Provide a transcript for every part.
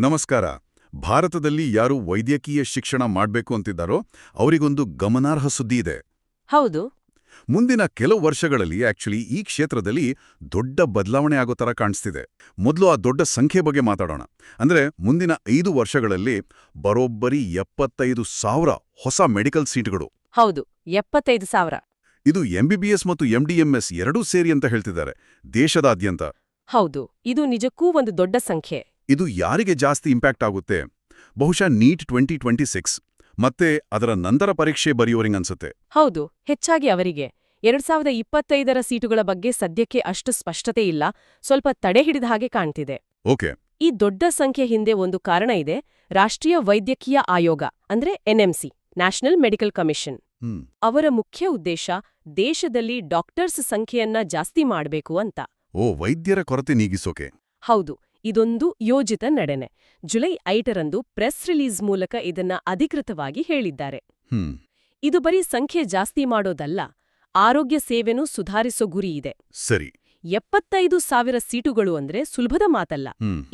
ನಮಸ್ಕಾರ. ಭಾರತದಲ್ಲಿ ಯಾರು ವೈದ್ಯಕೀಯ ಶಿಕ್ಷಣ ಮಾಡ್ಬೇಕು ಅಂತಿದ್ದಾರೋ ಅವರಿಗೊಂದು ಗಮನಾರ್ಹ ಸುದ್ದಿ ಇದೆ. ಹೌದು. ಮುಂದಿನ ಕೆಲವು ವರ್ಷಗಳಲ್ಲಿ ಈ ಕ್ಷೇತ್ರದಲ್ಲಿ ದೊಡ್ಡ ಬದಲಾವಣೆ ಆಗೋ ತರ ಕಾಣಿಸ್ತಿದೆ. ಮೊದಲು ಆ ದೊಡ್ಡ ಸಂಖ್ಯೆ ಬಗ್ಗೆ ಮಾತಾಡೋಣ. ಅಂದ್ರೆ ಮುಂದಿನ 5 ವರ್ಷಗಳಲ್ಲಿ ಬರೋಬ್ಬರಿ 75,000 ಹೊಸ ಮೆಡಿಕಲ್ ಸೀಟ್ಗಳು. ಹೌದು, 75,000. ಇದು ಎಂಬಿಬಿಎಸ್ ಮತ್ತು ಎಂಡಿಎಂಎಸ್ ಎರಡೂ ಸೇರಿ ಅಂತ ಹೇಳ್ತಿದ್ದಾರೆ, ದೇಶದಾದ್ಯಂತ. ಹೌದು, ಇದು ನಿಜಕ್ಕೂ ಒಂದು ದೊಡ್ಡ ಸಂಖ್ಯೆ. ಇದು ಯಾರಿಗೆ ಜಾಸ್ತಿ ಇಂಪ್ಯಾಕ್ಟ್ ಆಗುತ್ತೆ? ಬಹುಶಃ ನೀಟ್ 2026 ಮತ್ತೆ ಅದರ ನಂತರ ಪರೀಕ್ಷೆ ಬರೆಯೋರಿಂಗನ್ಸುತ್ತೆ. ಹೌದು, ಹೆಚ್ಚಾಗಿ ಅವರಿಗೆ. 2025ರ ಸೀಟುಗಳ ಬಗ್ಗೆ ಸದ್ಯಕ್ಕೆ ಅಷ್ಟು ಸ್ಪಷ್ಟತೆ ಇಲ್ಲ, ಸ್ವಲ್ಪ ತಡೆ ಹಿಡಿದ ಹಾಗೆ ಕಾಣ್ತಿದೆ. ಓಕೆ. ಈ ದೊಡ್ಡ ಸಂಖ್ಯೆ ಹಿಂದೆ ಒಂದು ಕಾರಣ ಇದೆ. ರಾಷ್ಟ್ರೀಯ ವೈದ್ಯಕೀಯ ಆಯೋಗ ಅಂದ್ರೆ ಎನ್ಎಂಸಿ, ನ್ಯಾಷನಲ್ ಮೆಡಿಕಲ್ ಕಮಿಷನ್. ಅವರ ಮುಖ್ಯ ಉದ್ದೇಶ ದೇಶದಲ್ಲಿ ಡಾಕ್ಟರ್ಸ್ ಸಂಖ್ಯೆಯನ್ನ ಜಾಸ್ತಿ ಮಾಡ್ಬೇಕು ಅಂತ. ವೈದ್ಯರ ಕೊರತೆ ನೀಗಿಸೋಕೆ. ಹೌದು, ಇದೊಂದು ಯೋಜಿತ ನಡೆನೆ. ಜುಲೈ 5ರಂದು ಪ್ರೆಸ್ ರಿಲೀಸ್ ಮೂಲಕ ಇದನ್ನ ಅಧಿಕೃತವಾಗಿ ಹೇಳಿದ್ದಾರೆ. ಇದು ಬರೀ ಸಂಖ್ಯೆ ಜಾಸ್ತಿ ಮಾಡೋದಲ್ಲ, ಆರೋಗ್ಯ ಸೇವೆನೂ ಸುಧಾರಿಸೋ ಗುರಿ ಇದೆ. ಸರಿ. 75,000 ಸೀಟುಗಳು ಅಂದ್ರೆ ಸುಲಭದ ಮಾತಲ್ಲ.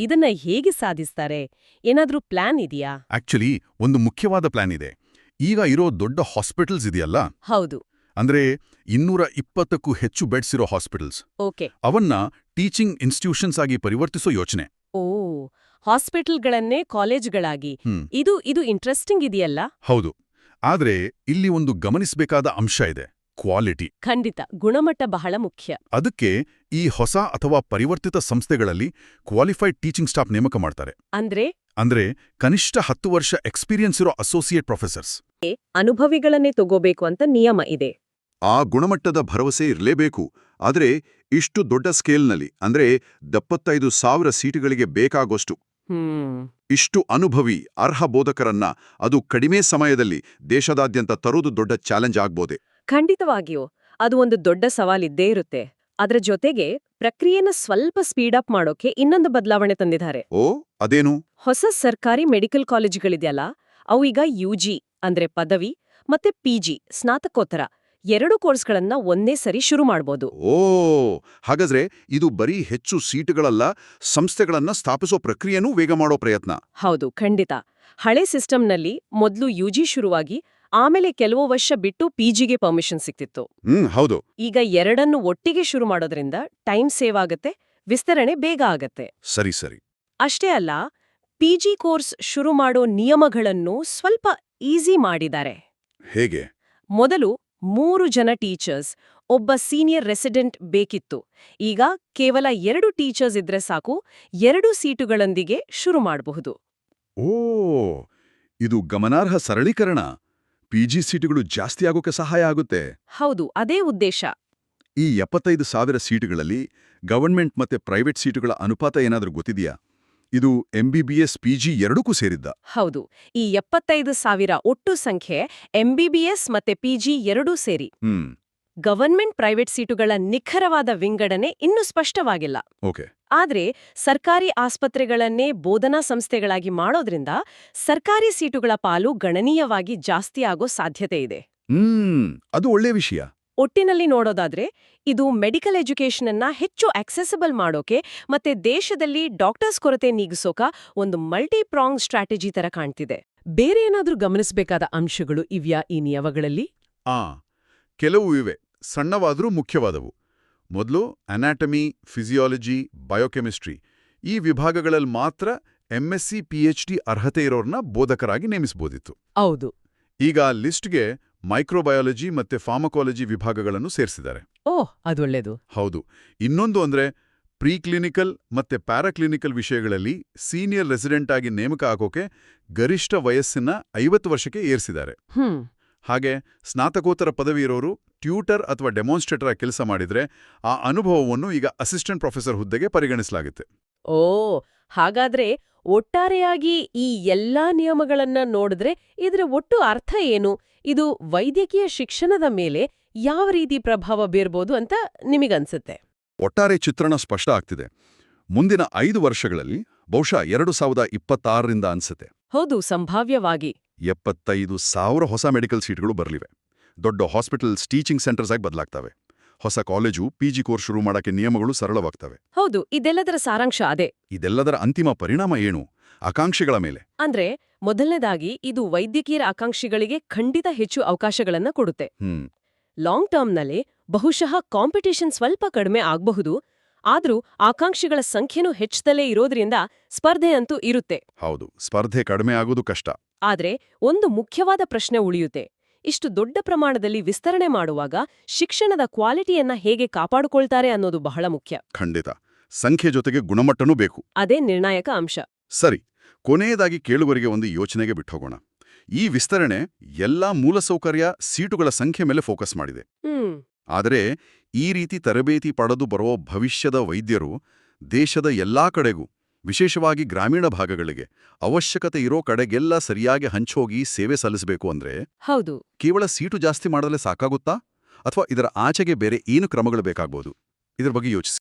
ಇದನ್ನ ಹೇಗೆ ಸಾಧಿಸ್ತಾರೆ? ಏನಾದ್ರೂ ಪ್ಲಾನ್ ಇದೆಯಾ? ಒಂದು ಮುಖ್ಯವಾದ ಪ್ಲಾನ್ ಇದೆ. ಈಗ ಇರೋ ದೊಡ್ಡ ಹಾಸ್ಪಿಟಲ್ಸ್ ಇದೆಯಲ್ಲ, ಹೌದು, ಅಂದ್ರೆ 220ಕ್ಕೂ ಹೆಚ್ಚು ಬೆಡ್ಸ್ ಇರೋ ಹಾಸ್ಪಿಟಲ್ಸ್, ಓಕೆ, ಅವನ್ನ ಟೀಚಿಂಗ್ ಇನ್ಸ್ಟಿಟ್ಯೂಷನ್ಸ್ ಆಗಿ ಪರಿವರ್ತಿಸೋ ಯೋಚನೆ. ಹಾಸ್ಪಿಟಲ್ಗಳನ್ನೇ ಕಾಲೇಜ್ಗಳಾಗಿ. ಇದು ಇಂಟ್ರೆಸ್ಟಿಂಗ್ ಇದೆಯಲ್ಲ? ಹೌದು. ಆದ್ರೆ ಇಲ್ಲಿ ಒಂದು ಗಮನಿಸಬೇಕಾದ ಅಂಶ ಇದೆ: ಕ್ವಾಲಿಟಿ. ಖಂಡಿತ, ಗುಣಮಟ್ಟ ಬಹಳ ಮುಖ್ಯ. ಅದಕ್ಕೆ ಈ ಹೊಸ ಅಥವಾ ಪರಿವರ್ತಿತ ಸಂಸ್ಥೆಗಳಲ್ಲಿ ಕ್ವಾಲಿಫೈಡ್ ಟೀಚಿಂಗ್ ಸ್ಟಾಫ್ ನೇಮಕ ಮಾಡ್ತಾರೆ. ಅಂದ್ರೆ ಕನಿಷ್ಠ 10 ವರ್ಷ ಎಕ್ಸ್ಪೀರಿಯನ್ಸ್ ಇರೋ ಅಸೋಸಿಯೇಟ್ ಪ್ರೊಫೆಸರ್ಸ್. ಅನುಭವಿಗಳನ್ನೇ ತಗೋಬೇಕು ಅಂತ ನಿಯಮ ಇದೆ. ಆ ಗುಣಮಟ್ಟದ ಭರವಸೆ ಇರಲೇಬೇಕು. ಆದ್ರೆ ಇಷ್ಟು ದೊಡ್ಡ ಸ್ಕೇಲ್ನಲ್ಲಿ, ಅಂದ್ರೆ 75,000 ಸೀಟುಗಳಿಗೆ ಬೇಕಾಗೋಷ್ಟು ಇಷ್ಟು ಅನುಭವಿ ಅರ್ಹ ಬೋಧಕರನ್ನ ಅದು ಕಡಿಮೆ ಸಮಯದಲ್ಲಿ ದೇಶದಾದ್ಯಂತ ತರೋದು ದೊಡ್ಡ ಚಾಲೆಂಜ್ ಆಗ್ಬೋದೆ. ಖಂಡಿತವಾಗಿಯೂ ಅದು ಒಂದು ದೊಡ್ಡ ಸವಾಲಿದ್ದೇ ಇರುತ್ತೆ. ಅದರ ಜೊತೆಗೆ ಪ್ರಕ್ರಿಯೆನ ಸ್ವಲ್ಪ ಸ್ಪೀಡಪ್ ಮಾಡೋಕೆ ಇನ್ನೊಂದು ಬದಲಾವಣೆ ತಂದಿದ್ದಾರೆ. ಅದೇನು? ಹೊಸ ಸರ್ಕಾರಿ ಮೆಡಿಕಲ್ ಕಾಲೇಜುಗಳಿದೆಯಲ್ಲ, ಅವು ಈಗ ಯುಜಿ ಅಂದ್ರೆ ಪದವಿ ಮತ್ತೆ ಪಿಜಿ ಸ್ನಾತಕೋತ್ತರ 2 ಕೋರ್ಸ್ಗಳನ್ನ ಒಂದೇ ಸರಿ ಶುರು ಮಾಡ್ಬೋದು. ಹಾಗಾದ್ರೆ ಇದು ಬರೀ ಹೆಚ್ಚು ಸೀಟುಗಳಲ್ಲ, ಸಂಸ್ಥೆಗಳನ್ನ ಸ್ಥಾಪಿಸೋ ಪ್ರಕ್ರಿಯೆನೂ ವೇಗ ಮಾಡೋ ಪ್ರಯತ್ನ. ಹೌದು, ಖಂಡಿತ. ಹಳೆ ಸಿಸ್ಟಮ್ನಲ್ಲಿ ಮೊದಲು ಯುಜಿ ಶುರುವಾಗಿ ಆಮೇಲೆ ಕೆಲವು ವರ್ಷ ಬಿಟ್ಟು ಪಿಜಿಗೆ ಪರ್ಮಿಷನ್ ಸಿಕ್ತಿತ್ತು. ಹೌದು. ಈಗ ಎರಡನ್ನು ಒಟ್ಟಿಗೆ ಶುರು ಮಾಡೋದ್ರಿಂದ ಟೈಮ್ ಸೇವ್ ಆಗತ್ತೆ, ವಿಸ್ತರಣೆ ಬೇಗ ಆಗತ್ತೆ. ಸರಿ. ಅಷ್ಟೇ ಅಲ್ಲ, ಪಿಜಿ ಕೋರ್ಸ್ ಶುರು ಮಾಡೋ ನಿಯಮಗಳನ್ನು ಸ್ವಲ್ಪ ಈಸಿ ಮಾಡಿದ್ದಾರೆ. ಹೇಗೆ? ಮೊದಲು 3 ಜನ ಟೀಚರ್ಸ್, ಒಬ್ಬ ಸೀನಿಯರ್ ರೆಸಿಡೆಂಟ್ ಬೇಕಿತ್ತು. ಈಗ ಕೇವಲ 2 ಟೀಚರ್ಸ್ ಇದ್ರೆ ಸಾಕು, 2 ಸೀಟುಗಳೊಂದಿಗೆ ಶುರು ಮಾಡಬಹುದು. ಇದು ಗಮನಾರ್ಹ ಸರಳೀಕರಣ. ಪಿಜಿ ಸೀಟುಗಳು ಜಾಸ್ತಿ ಆಗೋಕೆ ಸಹಾಯ ಆಗುತ್ತೆ. ಹೌದು, ಅದೇ ಉದ್ದೇಶ. ಈ 75,000 ಸೀಟುಗಳಲ್ಲಿ ಗವರ್ನ್ಮೆಂಟ್ ಮತ್ತೆ ಪ್ರೈವೇಟ್ ಸೀಟುಗಳ ಅನುಪಾತ ಏನಾದ್ರೂ ಗೊತ್ತಿದೆಯಾ? ಇದು ಎಂಬಿಬಿಎಸ್ ಪಿಜಿ ಎರಡಕ್ಕೂ ಸೇರಿದ್ದ? ಹೌದು, ಈ 75,000 ಒಟ್ಟು ಸಂಖ್ಯೆ ಎಂಬಿಬಿಎಸ್ ಮತ್ತೆ ಪಿಜಿ ಎರಡೂ ಸೇರಿ. ಗವರ್ನ್ಮೆಂಟ್ ಪ್ರೈವೇಟ್ ಸೀಟುಗಳ ನಿಖರವಾದ ವಿಂಗಡಣೆ ಇನ್ನೂ ಸ್ಪಷ್ಟವಾಗಿಲ್ಲ. ಆದ್ರೆ ಸರ್ಕಾರಿ ಆಸ್ಪತ್ರೆಗಳನ್ನೇ ಬೋಧನಾ ಸಂಸ್ಥೆಗಳಾಗಿ ಮಾಡೋದ್ರಿಂದ ಸರ್ಕಾರಿ ಸೀಟುಗಳ ಪಾಲು ಗಣನೀಯವಾಗಿ ಜಾಸ್ತಿ ಆಗೋ ಸಾಧ್ಯತೆ ಇದೆ. ಅದು ಒಳ್ಳೆ ವಿಷಯ. ಒಟ್ಟಿನಲ್ಲಿ ನೋಡೋದಾದ್ರೆ ಇದು ಮೆಡಿಕಲ್ ಎಜುಕೇಷನ್ ಅನ್ನ ಹೆಚ್ಚು ಆಕ್ಸೆಸಿಬಲ್ ಮಾಡೋಕೆ ಮತ್ತೆ ದೇಶದಲ್ಲಿ ಡಾಕ್ಟರ್ಸ್ ಕೊರತೆ ನೀಗಿಸೋಕ ಒಂದು ಮಲ್ಟಿ ಪ್ರಾಂಗ್ ಸ್ಟ್ರಾಟಜಿ ತರ ಕಾಣ್ತಿದೆ. ಬೇರೆ ಏನಾದ್ರೂ ಗಮನಿಸಬೇಕಾದ ಅಂಶಗಳು ಇವ್ಯಾ ಈ ನಿಯಮಗಳಲ್ಲಿ? ಕೆಲವು ಇವೆ, ಸಣ್ಣವಾದ್ರೂ ಮುಖ್ಯವಾದವು. ಮೊದಲು ಅನಾಟಮಿ, ಫಿಸಿಯಾಲಜಿ, ಬಯೋಕೆಮಿಸ್ಟ್ರಿ ಈ ವಿಭಾಗಗಳಲ್ಲಿ ಮಾತ್ರ ಎಂಎಸ್ಸಿ ಪಿಎಚ್ಡಿ ಅರ್ಹತೆ ಇರೋರ್ನ ಬೋಧಕರಾಗಿ ನೇಮಿಸಬಹುದಿತ್ತು. ಹೌದು. ಈಗ ಲಿಸ್ಟ್ಗೆ ಮೈಕ್ರೋಬಯಾಲಜಿ ಮತ್ತೆ ಫಾರ್ಮಕಾಲಜಿ ವಿಭಾಗಗಳನ್ನು ಸೇರಿಸಿದ್ದಾರೆ. ಅದು ಒಳ್ಳೇದು. ಹೌದು. ಇನ್ನೊಂದು ಅಂದ್ರೆ ಪ್ರೀಕ್ಲಿನಿಕಲ್ ಮತ್ತೆ ಪ್ಯಾರಾಕ್ಲಿನಿಕಲ್ ವಿಷಯಗಳಲ್ಲಿ ಸೀನಿಯರ್ ರೆಸಿಡೆಂಟ್ ಆಗಿ ನೇಮಕ ಆಗೋಕೆ ಗರಿಷ್ಠ ವಯಸ್ಸನ್ನ 50 ವರ್ಷಕ್ಕೆ ಏರಿಸಿದ್ದಾರೆ. ಹಾಗೆ ಸ್ನಾತಕೋತ್ತರ ಪದವಿ ಇರೋರು ಟ್ಯೂಟರ್ ಅಥವಾ ಡೆಮಾನ್ಸ್ಟ್ರೇಟರ್ ಆಗಿ ಕೆಲಸ ಮಾಡಿದ್ರೆ ಆ ಅನುಭವವನ್ನು ಈಗ ಅಸಿಸ್ಟೆಂಟ್ ಪ್ರೊಫೆಸರ್ ಹುದ್ದೆಗೆ ಪರಿಗಣಿಸಲಾಗುತ್ತೆ. ಹಾಗಾದ್ರೆ ಒಟ್ಟಾರೆಯಾಗಿ ಈ ಎಲ್ಲಾ ನಿಯಮಗಳನ್ನ ನೋಡಿದ್ರೆ ಇದರ ಒಟ್ಟು ಅರ್ಥ ಏನು? ಇದು ವೈದ್ಯಕೀಯ ಶಿಕ್ಷಣದ ಮೇಲೆ ಯಾವ ರೀತಿ ಪ್ರಭಾವ ಬೀರ್ಬೋದು ಅಂತ ನಿಮಗನ್ಸುತ್ತೆ? ಒಟ್ಟಾರೆ ಚಿತ್ರಣ ಸ್ಪಷ್ಟ ಆಗ್ತಿದೆ. ಮುಂದಿನ 5 ವರ್ಷಗಳಲ್ಲಿ ಬಹುಶಃ 2026ರಿಂದ ಅನ್ಸುತ್ತೆ. ಹೌದು, ಸಂಭಾವ್ಯವಾಗಿ 75,000 ಹೊಸ ಮೆಡಿಕಲ್ ಸೀಟ್ಗಳು ಬರಲಿವೆ. ದೊಡ್ಡ ಹಾಸ್ಪಿಟಲ್ಸ್ ಟೀಚಿಂಗ್ ಸೆಂಟರ್ಸ್ ಆಗಿ ಬದಲಾಗ್ತವೆ. ಹೊಸ ಕಾಲೇಜು ಪಿಜಿ ಕೋರ್ಸ್ ಶುರು ಮಾಡಕ್ಕೆ ನಿಯಮಗಳು ಸರಳವಾಗ್ತವೆ. ಹೌದು, ಇದೆಲ್ಲದರ ಸಾರಾಂಶ ಅದೇ. ಇದೆಲ್ಲದರ ಅಂತಿಮ ಪರಿಣಾಮ ಏನು? ಆಕಾಂಕ್ಷಿಗಳ ಮೇಲೆ. ಅಂದ್ರೆ ಮೊದಲನೇದಾಗಿ ಇದು ವೈದ್ಯಕೀಯ ಆಕಾಂಕ್ಷಿಗಳಿಗೆ ಖಂಡಿತ ಹೆಚ್ಚು ಅವಕಾಶಗಳನ್ನ ಕೊಡುತ್ತೆ. ಲಾಂಗ್ ಟರ್ಮ್ನಲ್ಲಿ ಬಹುಶಃ ಕಾಂಪಿಟೇಷನ್ ಸ್ವಲ್ಪ ಕಡಿಮೆ ಆಗಬಹುದು, ಆದ್ರೂ ಆಕಾಂಕ್ಷಿಗಳ ಸಂಖ್ಯೆನೂ ಹೆಚ್ಚುತ್ತಲೇ ಇರೋದ್ರಿಂದ ಸ್ಪರ್ಧೆ ಅಂತೂ ಇರುತ್ತೆ. ಹೌದು, ಸ್ಪರ್ಧೆ ಕಡಿಮೆ ಆಗೋದು ಕಷ್ಟ. ಆದ್ರೆ ಒಂದು ಮುಖ್ಯವಾದ ಪ್ರಶ್ನೆ ಉಳಿಯುತ್ತೆ. ಇಷ್ಟು ದೊಡ್ಡ ಪ್ರಮಾಣದಲ್ಲಿ ವಿಸ್ತರಣೆ ಮಾಡುವಾಗ ಶಿಕ್ಷಣದ ಕ್ವಾಲಿಟಿಯನ್ನ ಹೇಗೆ ಕಾಪಾಡಿಕೊಳ್ತಾರೆ ಅನ್ನೋದು ಬಹಳ ಮುಖ್ಯ. ಖಂಡಿತ. ಸಂಖ್ಯೆ ಜೊತೆಗೆ ಗುಣಮಟ್ಟನೂ ಬೇಕು. ಅದೇ ನಿರ್ಣಾಯಕ ಅಂಶ. ಸರಿ, ಕೊನೆಯದಾಗಿ ಕೇಳುವರಿಗೆ ಒಂದು ಯೋಚನೆಗೆ ಬಿಟ್ಟೋಗೋಣ. ಈ ವಿಸ್ತರಣೆ ಎಲ್ಲಾ ಮೂಲಸೌಕರ್ಯ, ಸೀಟುಗಳ ಸಂಖ್ಯೆ ಮೇಲೆ ಫೋಕಸ್ ಮಾಡಿದೆ. ಆದರೆ ಈ ರೀತಿ ತರಬೇತಿ ಪಡೆದು ಬರೋ ಭವಿಷ್ಯದ ವೈದ್ಯರು ದೇಶದ ಎಲ್ಲಾ ಕಡೆಗೂ, ವಿಶೇಷವಾಗಿ ಗ್ರಾಮೀಣ ಭಾಗಗಳಿಗೆ, ಅವಶ್ಯಕತೆ ಇರೋ ಕಡೆಗೆಲ್ಲ ಸರಿಯಾಗಿ ಹಂಚೋಗಿ ಸೇವೆ ಸಲ್ಲಿಸಬೇಕು ಅಂದ್ರೆ ಹೌದು, ಕೇವಲ ಸೀಟು ಜಾಸ್ತಿ ಮಾಡಲೇ ಸಾಕಾಗುತ್ತಾ? ಅಥವಾ ಇದರ ಆಚೆಗೆ ಬೇರೆ ಏನು ಕ್ರಮಗಳು ಬೇಕಾಗ್ಬೋದು? ಇದ್ರ ಬಗ್ಗೆ ಯೋಚಿಸಿ.